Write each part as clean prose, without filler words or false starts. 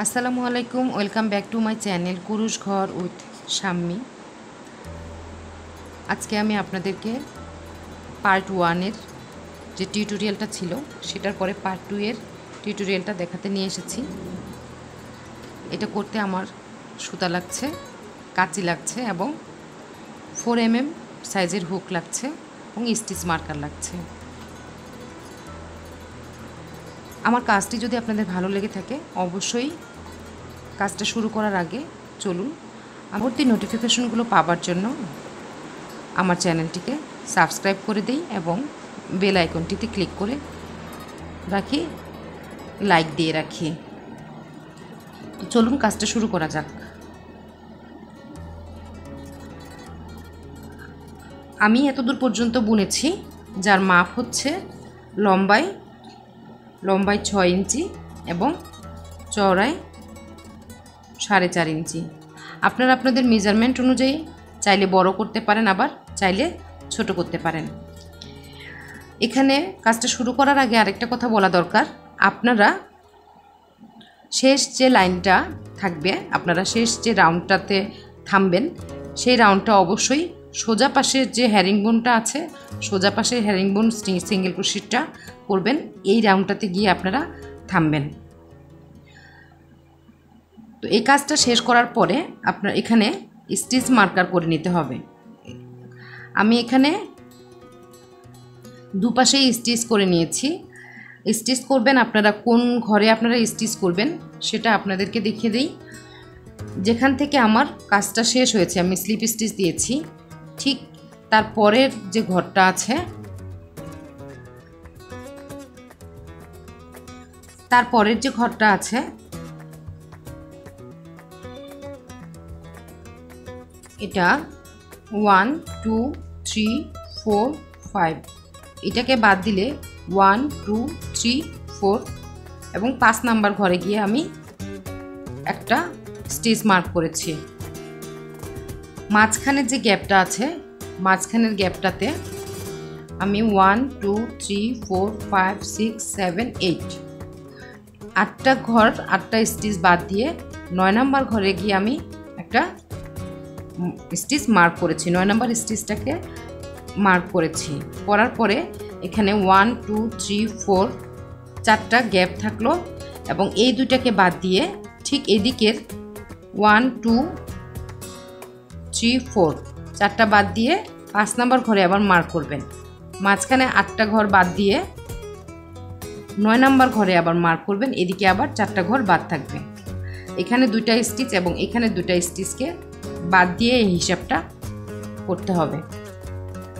আসসালামু আলাইকুম, welcome back to my channel Kurush Ghor with Shammi. আজকে আমি আপনাদেরকে পার্ট 1-এর যে টিউটোরিয়ালটা ছিল সেটার পরে পার্ট 2 এর টিউটোরিয়ালটা দেখাতে নিয়ে এসেছি। এটা করতে আমার সুতা লাগছে, কাঁচি লাগছে এবং 4mm সাইজের হুক লাগছে এবং স্টিচ মার্কার লাগছে। আমার কাজটি যদি আপনাদের ভালো লেগে থাকে অবশ্যই কাজটা শুরু করার আগে চলুন পরবর্তী নোটিফিকেশনগুলো পাওয়ার জন্য আমার চ্যানেলটিকে সাবস্ক্রাইব করে দিই এবং বেল আইকনটিতে ক্লিক করে রাখি, লাইক দিয়ে রাখি। তো চলুন কাজটা শুরু করা যাক। আমি এতদূর পর্যন্ত বুনেছি, যার মাপ হচ্ছে লম্বায় 6 ইঞ্চি এবং চওড়ায় 4.5 ইঞ্চি। আপনারা আপনাদের মেজারমেন্ট অনুযায়ী চাইলে বড় করতে পারেন, আবার চাইলে ছোট করতে পারেন। এখানে কাজটা শুরু করার আগে আরেকটা কথা বলা দরকার, আপনারা শেষ যে লাইনটা থাকবে, আপনারা শেষ যে রাউন্ডটাতে থামবেন, সেই রাউন্ডটা অবশ্যই সোজা পাশের যে হ্যারিংবোনটা আছে, সোজা পাশের হ্যারিংবোন সিঙ্গেল ক্রোশেটটা করবেন। এই রাউন্ডটাতে গিয়ে আপনারা থামবেন। তো এই কাজটা শেষ করার পরে আপনার এখানে স্টিচ মার্কার করে নিতে হবে। আমি এখানে দুপাশেই স্টিচ করে নিয়েছি। স্টিচ করবেন আপনারা কোন ঘরে আপনারা স্টিচ করবেন সেটা আপনাদেরকে দেখিয়ে দিই। যেখান থেকে আমার কাজটা শেষ হয়েছে আমি স্লিপ স্টিচ দিয়েছি, ঠিক তারপরের যে ঘরটা আছে, তারপরের যে ঘরটা আছে এটা 1 2 3 4 5, এটাকে বাদ দিলে 1 2 3 4 এবং 5 নাম্বার ঘরে গিয়ে আমি একটা স্টিচ মার্ক করেছি। মাঝখানের যে গ্যাপটা আছে, মাঝখানের গ্যাপটাতে আমি 1 2 3 4 5 6 7 8 8টা ঘর 8টা স্টিচ বাদ দিয়ে 9 নাম্বার ঘরে গিয়ে আমি একটা স্টিচ মার্ক করেছি। 9 নাম্বার স্টিচটাকে মার্ক করেছি। করার পরে এখানে 1 2 3 4 চারটা গ্যাপ থাকলো এবং এই দুইটাকে বাদ দিয়ে ঠিক এদিকের 1 2 3 4 চারটা বাদ দিয়ে 5 নাম্বার ঘরে আবার মার্ক করবেন। মাঝখানে 8টা ঘর বাদ দিয়ে 9 নাম্বার ঘরে আবার মার্ক করবেন। এদিকে আবার 4টা ঘর বাদ থাকবে। এখানে 2টা স্টিচ এবং এখানে 2টা স্টিচকে বাদ দিয়ে এই হিসাবটা করতে হবে।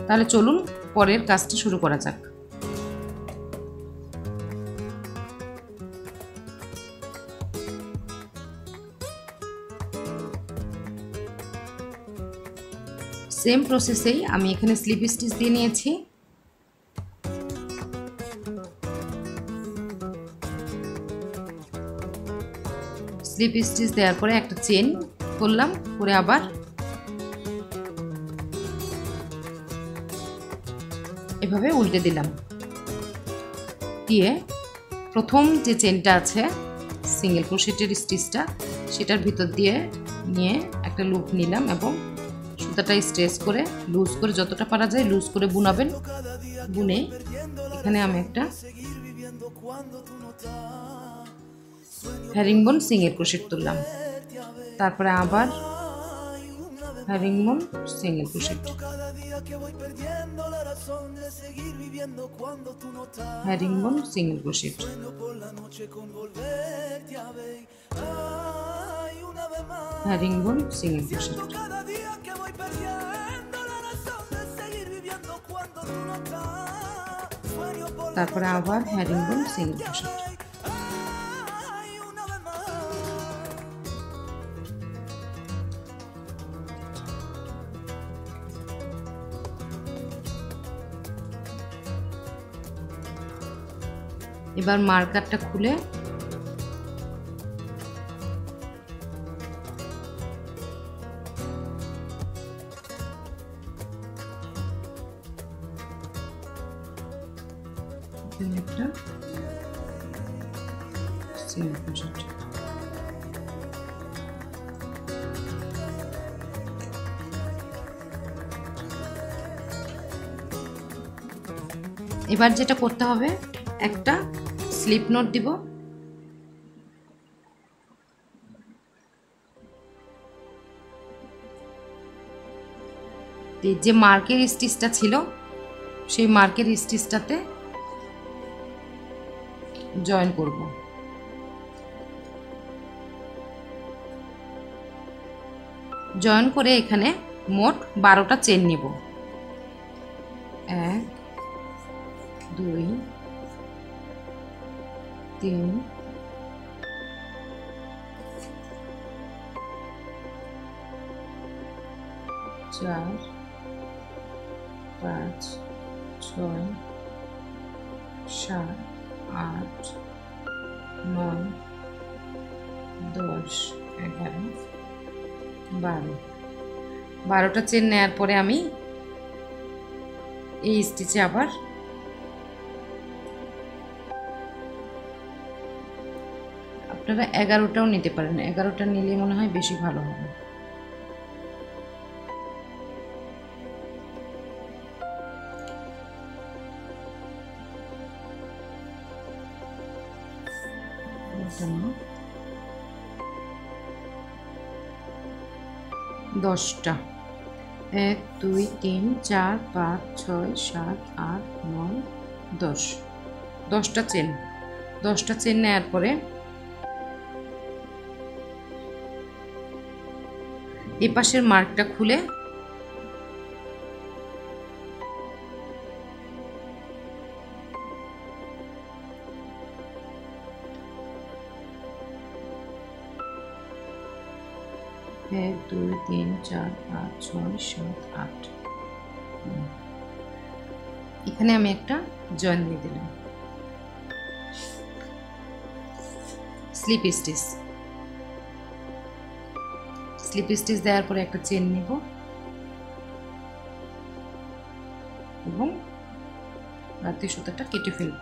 তাহলে চলুন পরের কাজটা শুরু করা যাক। সেম প্রসেসেই আমি এখানে স্লিপ স্টিচ দিয়ে নিয়েছি। স্লিপ স্টিচ দেওয়ার পরে একটা চেন করলাম, করে আবার এভাবে উল্টে দিলাম, দিয়ে প্রথম যে চেনটা আছে সিঙ্গেল ক্রোশেটের স্টিচটা, সেটার ভিতর দিয়ে নিয়ে একটা লুপ নিলাম এবং সুতাটা স্ট্রেচ করে লুজ করে যতটা পারা যায় লুজ করে বুনাবেন। বুনে এখানে আমি একটা হ্যারিংবোন সিঙ্গেল ক্রোশেট তুললাম, তারপরে আবার herringbone single crochet, herringbone single crochet, herringbone single crochet, তারপরে আবার হ্যারিংবোন সিঙ্গেল ক্রোশেট। এবার মার্কারটা খুলে একটা সিঙ্গেল ক্রোশেট এবার যেটা করতে হবে, একটা স্লিপ নোট দিব। যে মার্কের স্টিচটা ছিল সেই মার্কের স্টিচটাতে জয়েন করব। জয়েন করে এখানে মোট 12টা চেন নিব। 1 2 3 4 5 6 7 8 9 10 11 12। 12টা চেন নেওয়ার পরে আমি এই স্টিচে আবার আপনারা 11টাও নিতে পারেন, 11টা নিলে মনে হয় বেশি ভালো হবে। দশটা 1 2 3 4 5 6 7 8 9 10। 10টা চেন। 10টা চেন নেওয়ার পরে এই পাশের মার্কটা খুলে এক 2 3 4 5 6 7 8। এখানে আমি একটা জয়েন দিয়ে দিলাম। Slip stitch. স্লিপ স্টিচ দেওয়ার পরে একটা চেন নিব এবং বাড়তি সুতাটা কেটে ফেলব।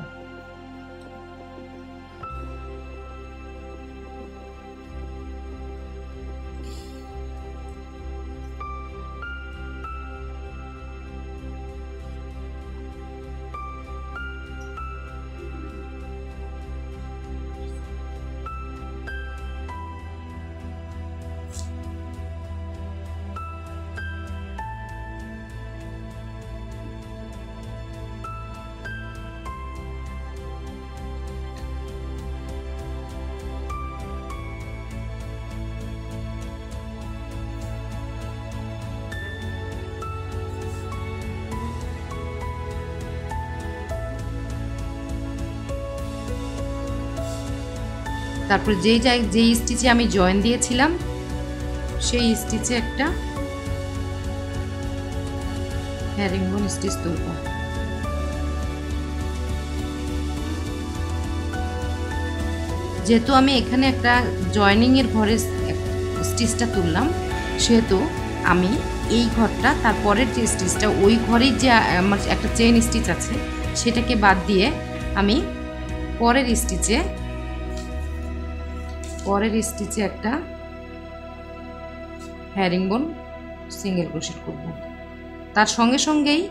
তারপর যেই স্টিচে আমি জয়েন দিয়েছিলাম সেই স্টিচে একটা হ্যারিংবোন স্টিচ তুলব। যেহেতু আমি এখানে একটা জয়েনিং এর ঘরে স্টিচটা তুললাম, সেহেতু আমি এই ঘরটা তারপরের যে স্টিচটা ওই ঘরেই যে আমার একটা চেইন স্টিচ আছে সেটাকে বাদ দিয়ে আমি পরের স্টিচে একটা হ্যারিংবোন সিঙ্গেল ক্রোশেট করব। তার সঙ্গে সঙ্গেই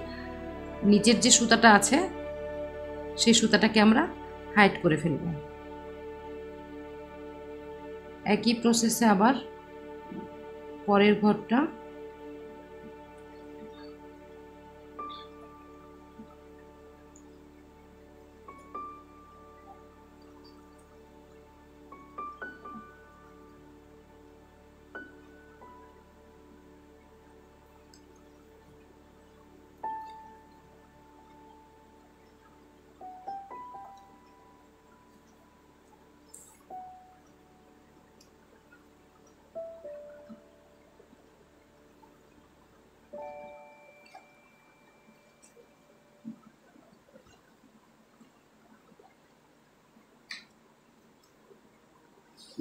নিচের যে সুতাটা আছে সেই সুতাটাকে আমরা হাইড করে ফেলব। একই প্রসেসে আবার পরের ঘরটা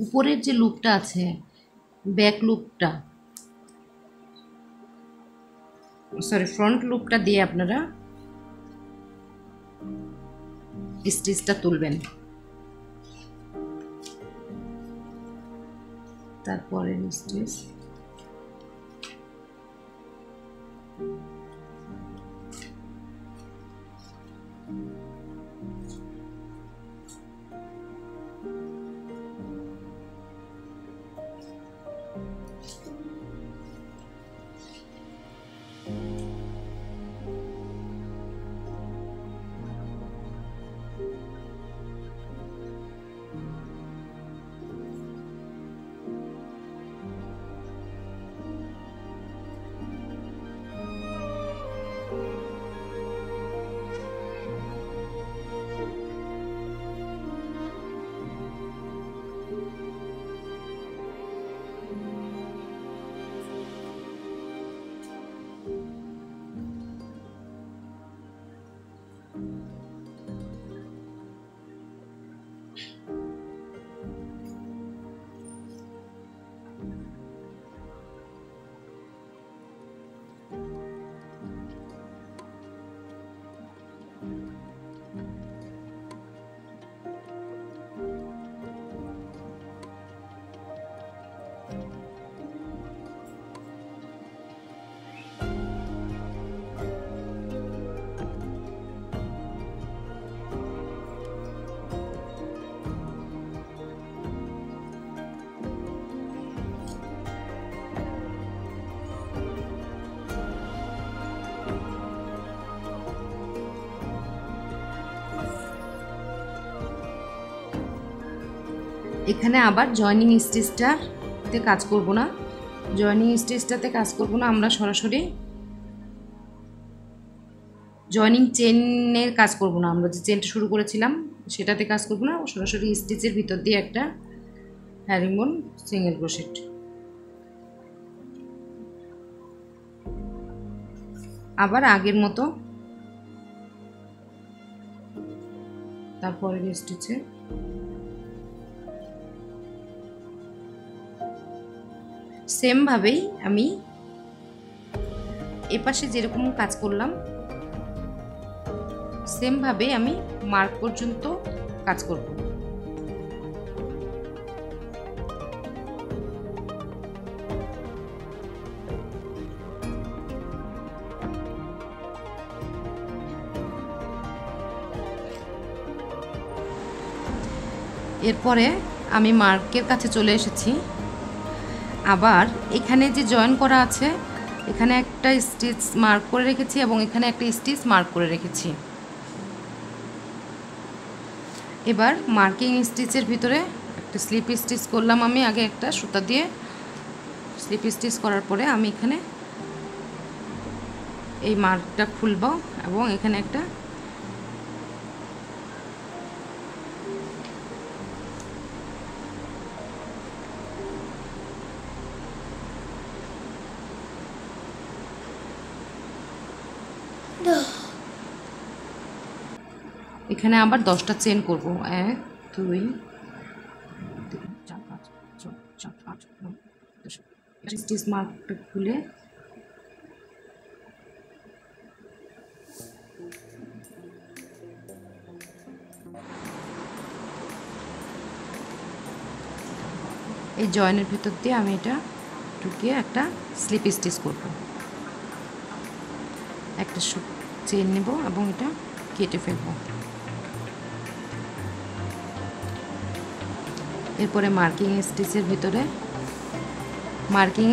উপরের যে লুপটা আছে ব্যাক লুপটা ফ্রন্ট লুপটা দিয়ে আপনারা স্টিচটা তুলবেন। তারপরে স্টিচ এখানে আবার জয়েনিং স্টিচটাতে কাজ করব না, জয়েনিং স্টিচটাতে কাজ করব না, আমরা সরাসরি জয়েনিং চেনের কাজ করব না, আমরা যে চেনটা শুরু করেছিলাম সেটাতে কাজ করব না, সরাসরি স্টিচের ভিতর দিয়ে একটা হ্যারিংবোন সিঙ্গেল ক্রোশেট। আবার আগের মতো তারপরে স্টিচে সেম ভাবেই আমি এপাশে যেরকম কাজ করলাম সেম ভাবে আমি মার্ক পর্যন্ত কাজ করব। এরপরে আমি মার্কের কাছে চলে এসেছি। আবার এখানে যে জয়েন করা আছে এখানে একটা স্টিচ মার্ক করে রেখেছি এবং এখানে একটা স্টিচ মার্ক করে রেখেছি। এবার মার্কিং স্টিচের ভিতরে একটা স্লিপ স্টিচ করলাম, আমি আগে একটা সুতা দিয়ে স্লিপ স্টিচ করার পরে আমি এখানে এই মার্কটা খুলব এবং এখানে একটা এখানে আবার 10টা চেন করব, 1 2 3 4 5 6 7 8 9 10। স্টিচ মার্কটা খুলে এই জয়েনের ভিতর দিয়ে আমি এটা ঢুকিয়ে একটা স্লিপ স্টিচ করব, একটা চেন নেব এবং এটা কেটে ফেলব। এরপরে মার্কিং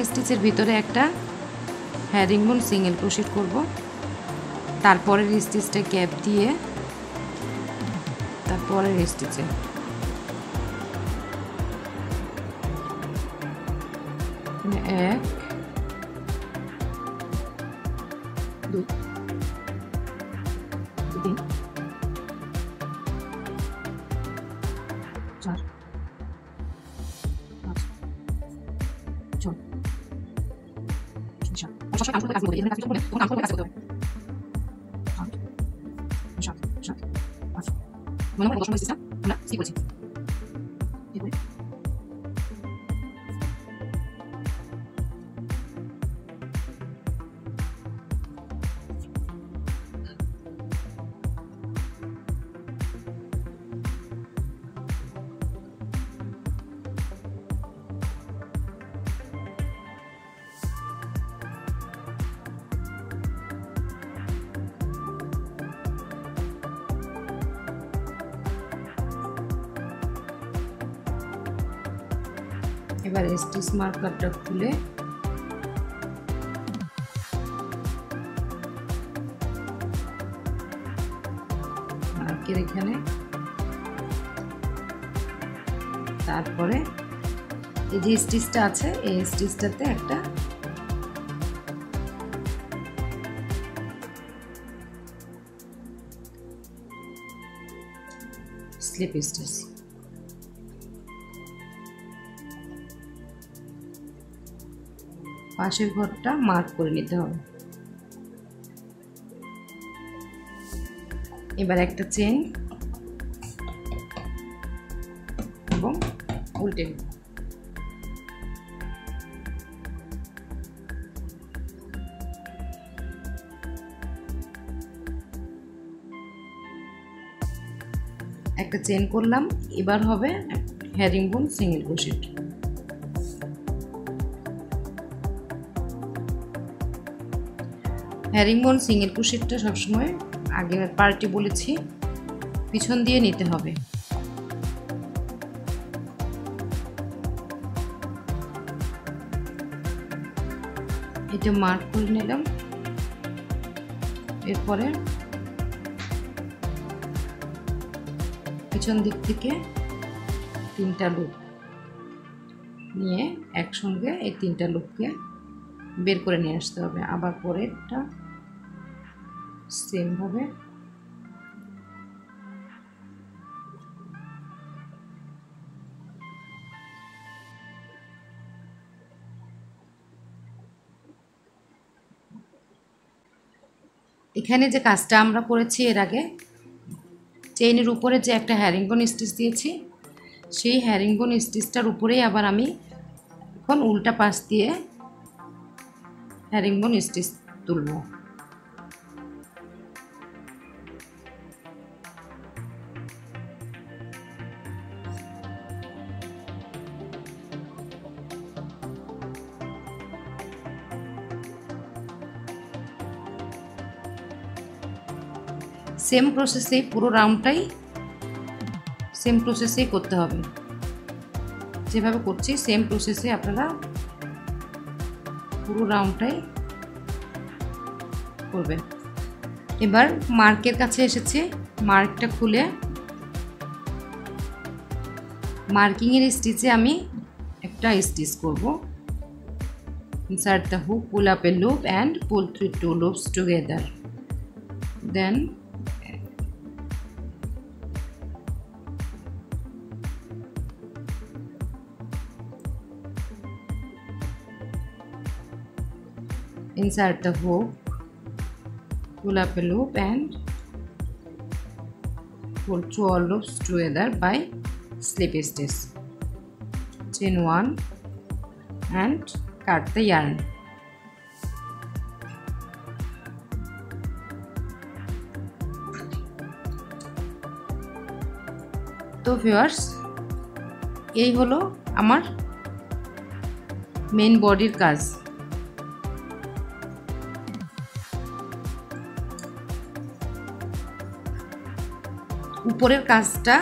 স্টিচের ভিতরে একটা হ্যারিংবোন সিঙ্গেল ক্রোশেট করব, তারপরের স্টিচটা গ্যাপ দিয়ে তারপরের স্টিচে এক দুই তিন চার পাঁচ ছয় সাত সাত পাঁচ মনে হয় 10 আমরা স্কিপ করেছি। এবার স্টিচ মার্কারটা খুলে মার্কের এখানে, তারপরে এই যে স্টিচটা আছে এই স্টিচটাতে একটা স্লিপ স্টিচ, পাশের ঘরটা মার্ক করে নিতে হবে। এবার একটা চেন এবং উল্টে একটা চেন করলাম। এবার হবে হ্যারিংবোন সিঙ্গেল ক্রোশেট। হ্যারিংবোন সিঙ্গেল ক্রোশেটটা সবসময় আগের পার্টে বলেছি পিছন দিয়ে নিতে হবে। এটা মার্ক করে নিলাম। এরপরে পিছন দিক থেকে 3টা লুপ নিয়ে একসঙ্গে এই তিনটা লুপকে বের করে নিয়ে আসতে হবে। আবার পরেরটা সেম ভাবে এখানে যে কাজটা আমরা করেছি এর আগে, চেইনের উপরে যে একটা হ্যারিংবোন স্টিচ দিয়েছি, সেই হ্যারিংবোন স্টিচটার উপরেই আবার আমি এখন উল্টা পাশ দিয়ে হ্যারিংবোন স্টিচ তুলব। সেম প্রসেসে পুরো রাউন্ডটাই সেম প্রসেসেই করতে হবে। যেভাবে করছি সেম প্রসেসে আপনারা পুরো রাউন্ডটাই করবেন। এবার মার্কের কাছে এসেছে, মার্কটা খুলে মার্কিংয়ের স্টিচে আমি একটা স্টিচ করব। Insert the hook, pull up a loop and pull through 2 loops together, then insert the hook, pull up a loop and pull 2 loops together by slip stitch, chain 1 and cut the yarn. তো viewers, এই হলো আমার main বডির কাজ। উপরের কাজটা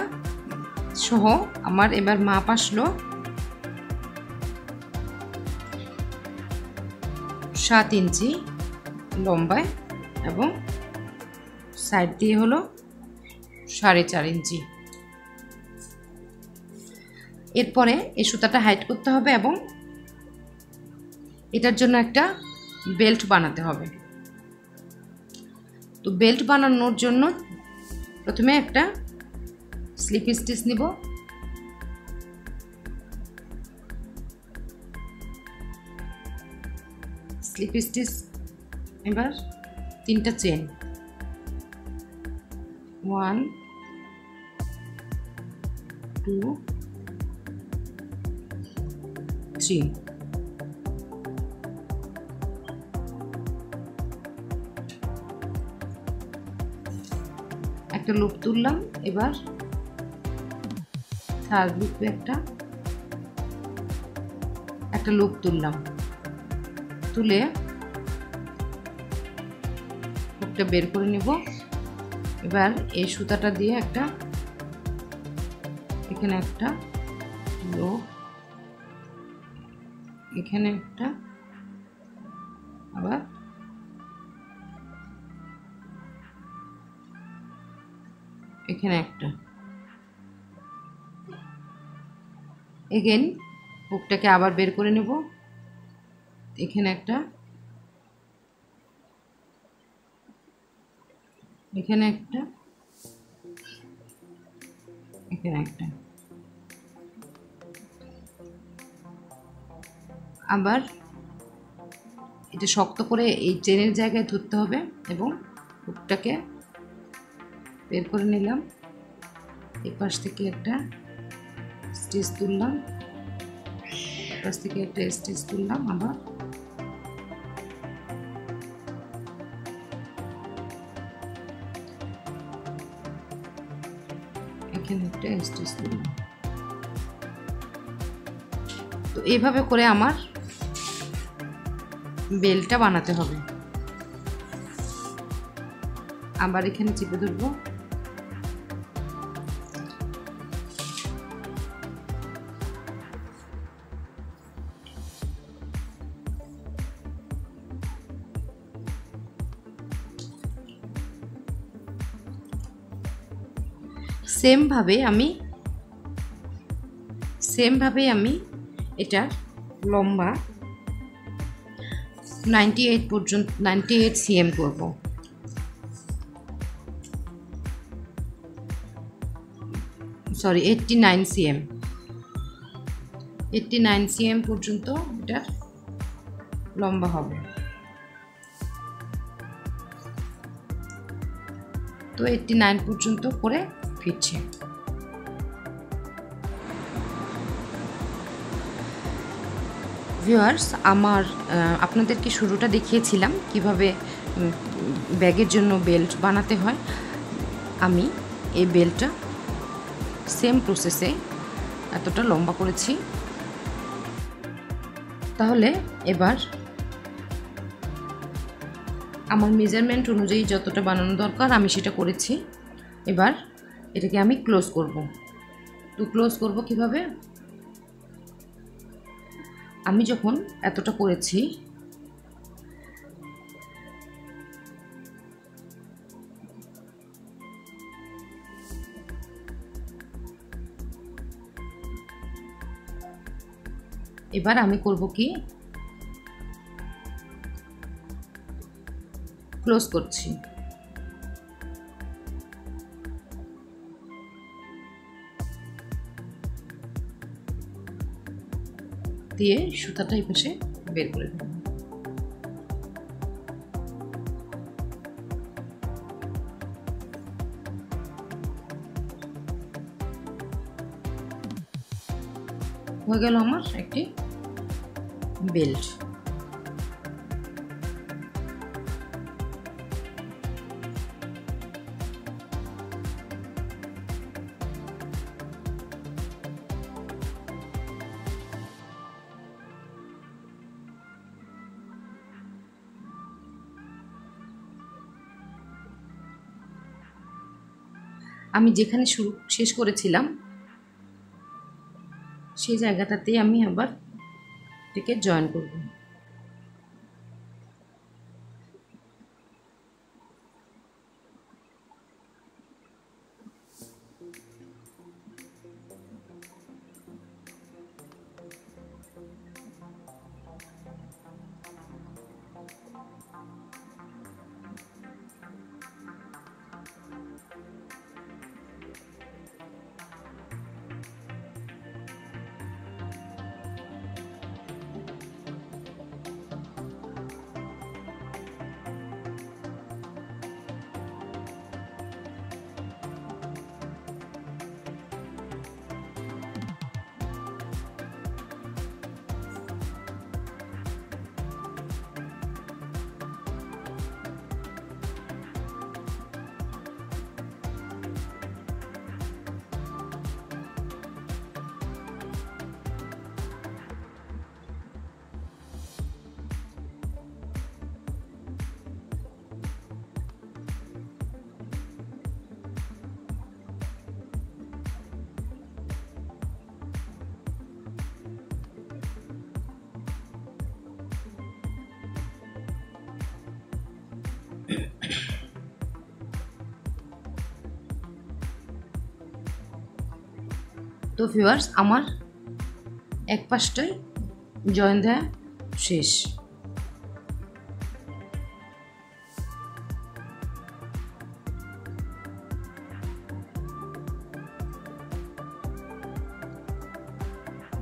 সহ আমার এবার মাপ আসলো 7 ইঞ্চি লম্বায় এবং সাইড দিয়ে হলো 4.5 ইঞ্চি। এরপরে এই সুতাটা হাইট করতে হবে এবং এটার জন্য একটা বেল্ট বানাতে হবে। তো বেল্ট বানানোর জন্য প্রথমে একটা স্লিপ স্টিচ নিব, স্লিপ স্টিচ এবার 3টা চেন, 1 2 3, একটা লুপ তুললাম। এবার থার্ড লুপে একটা লুপ তুললাম, তুলে হুকটা বের করে নেব। এবার এই সুতাটা দিয়ে এখানে একটা লুপ, এখানে একটা, আবার এখানে একটা, এগেন হুকটাকে আবার বের করে নেব। এখানে একটা, এখানে একটা, এখানে একটা, আবার এটা শক্ত করে এই চেনের জায়গায় ধরতে হবে এবং হুকটাকে বের করে নিলাম। এই পাশ থেকে একটা স্টিচ তুললাম, এই পাশ থেকে একটা স্টিচ তুললাম, আবার এখানে একটা স্টিচ তুললাম। তো এইভাবে করে আমার বেলটা বানাতে হবে। আবার এখানে চেপে ধরবো, সেম ভাবে আমি এটার লম্বা 98 পর্যন্ত 98 cm করব। সরি 89 cm 89 cm পর্যন্ত এটার লম্বা হবে। তো 89 পর্যন্ত করে ফিরছে। ভিউয়ার্স, আপনাদেরকে শুরুটা দেখিয়েছিলাম কিভাবে ব্যাগের জন্য বেল্ট বানাতে হয়। আমি এই বেল্টটা সেম প্রসেসে এতটা লম্বা করেছি। তাহলে এবার আমার মেজারমেন্ট অনুযায়ী যতটা বানানো দরকার আমি সেটা করেছি। এবার এটাকে আমি ক্লোজ করব। তো ক্লোজ করব কিভাবে? আমি যখন এতটা করেছি এবার আমি করব কি, ক্লোজ করছি। দিয়ে সুতাটা এই পাশে বের করে দেব। হয়ে গেল আমার একটি বেল্ট। আমি যেখানে শেষ করেছিলাম সেই জায়গাটাতেই আমি আবার এটাকে জয়েন করব। তো ভিউয়ার্স, আমার এক পাশটাই জয়েন দেওয়া শেষ।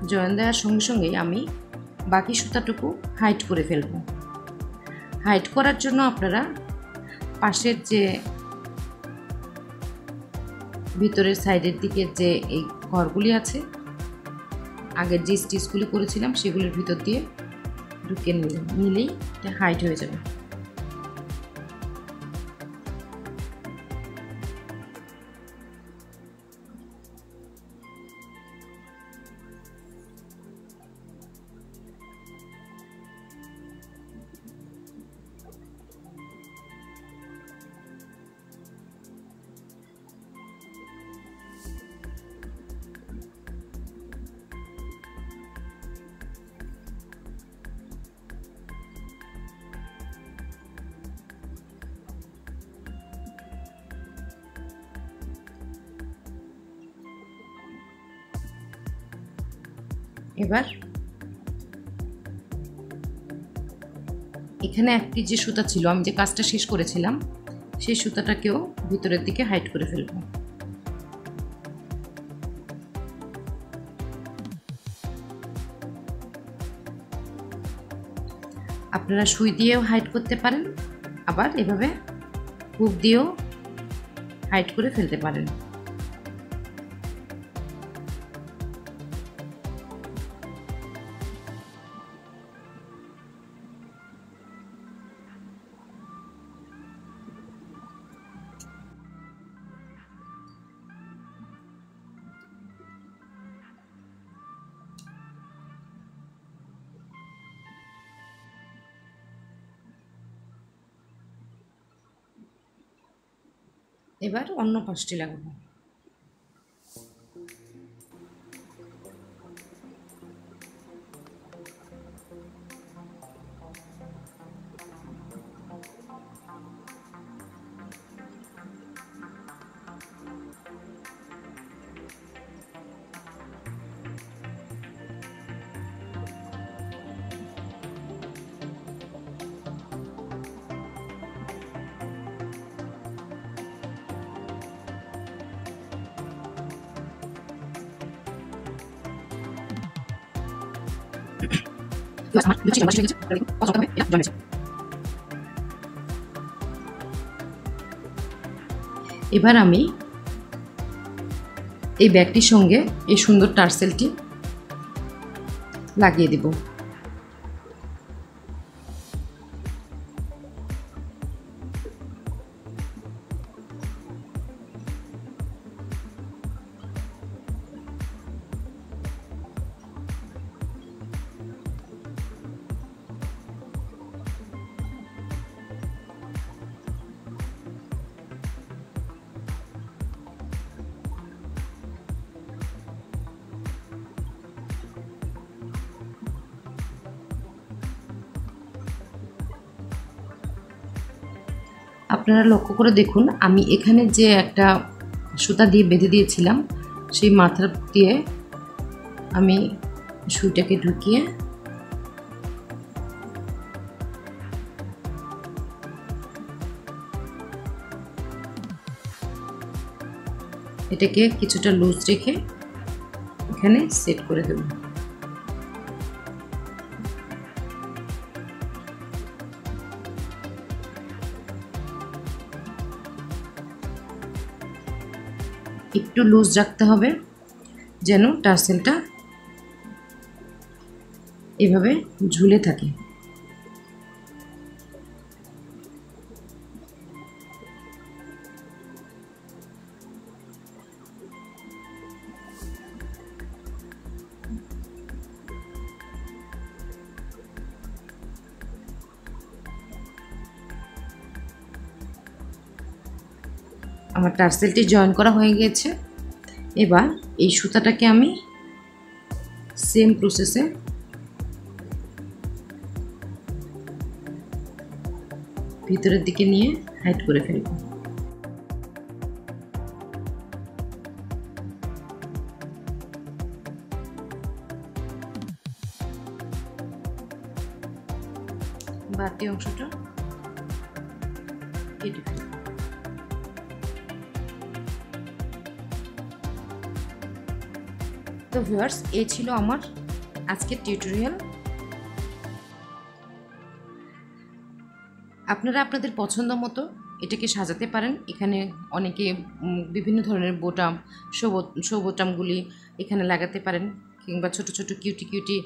জয়েন দেওয়ার সঙ্গে সঙ্গেই আমি বাকি সুতাটুকু হাইট করে ফেলব। হাইট করার জন্য আপনারা পাশের যে ভিতরের সাইডের দিকে যে এই ঘরগুলি আছে, আগের যে স্টিচগুলি করেছিলাম সেগুলির ভিতর দিয়ে ঢুকিয়ে নিলেই এটা হাইট হয়ে যাবে। এবার এখানে একটি যে সুতা ছিল, আমি যে কাজটা শেষ করেছিলাম, সেই সুতাটাকেও ভিতরের দিকে হাইড করে ফেলব। আপনারা সুই দিয়েও হাইড করতে পারেন, আবার এভাবে হুক দিয়েও হাইড করে ফেলতে পারেন। এবার অন্য পাশটি লাগাবো। এবার আমি এই ব্যাগটির সঙ্গে এই সুন্দর টার্সেলটি লাগিয়ে দেব। আপনারা লক্ষ্য করে দেখুন, আমি এখানে যে একটা সুতা দিয়ে বেঁধে দিয়েছিলাম, সেই মাথা দিয়ে আমি সুইটাকে ঢুকিয়ে এটাকে কিছুটা লুজ রেখে এখানে সেট করে দেব। একটু লুজ রাখতে হবে যেন টার্সেলটা এভাবে ঝুলে থাকে। আমার টার্সেলটি জয়েন করা হয়ে গেছে। এবার এই সুতাটাকে আমি সেম প্রসেসে ভিতরের দিকে নিয়ে হাইড করে ফেলব। বাড়তি অংশটা কেটে ফেলব। তো ভিউয়ার্স, এই ছিল আমার আজকের টিউটোরিয়াল। আপনারা আপনাদের পছন্দ মতো এটাকে সাজাতে পারেন। এখানে অনেকে বিভিন্ন ধরনের বোতাম, শো বোতামগুলি এখানে লাগাতে পারেন, কিংবা ছোট ছোট কিউটি কিউটি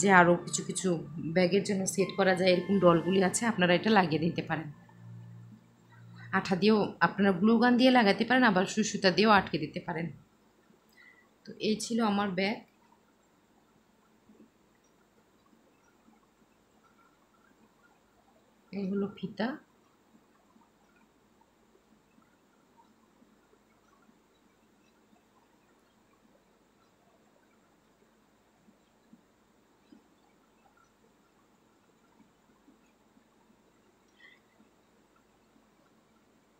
যে আরও কিছু কিছু ব্যাগের জন্য সেট করা যায় এরকম ডলগুলি আছে, আপনারা এটা লাগিয়ে দিতে পারেন। আঠা দিয়েও আপনারা গ্লু গান দিয়ে লাগাতে পারেন, আবার সুই সুতা দিয়েও আটকে দিতে পারেন। তো এই ছিল আমার ব্যাগ। এই হলো ফিতা।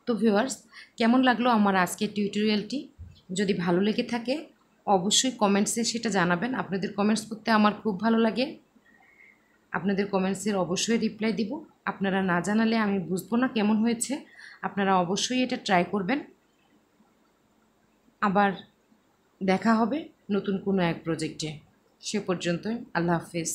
তো ভিউয়ার্স, কেমন লাগলো আমার আজকের টিউটোরিয়ালটি? যদি ভালো লেগে থাকে অবশ্যই কমেন্টসে সেটা জানাবেন। আপনাদের কমেন্টস করতে আমার খুব ভালো লাগে। আপনাদের কমেন্টসের অবশ্যই রিপ্লাই দিব। আপনারা না জানালে আমি বুঝবো না কেমন হয়েছে। আপনারা অবশ্যই এটা ট্রাই করবেন। আবার দেখা হবে নতুন কোনো এক প্রজেক্টে। সে পর্যন্তই আল্লাহ হাফেজ।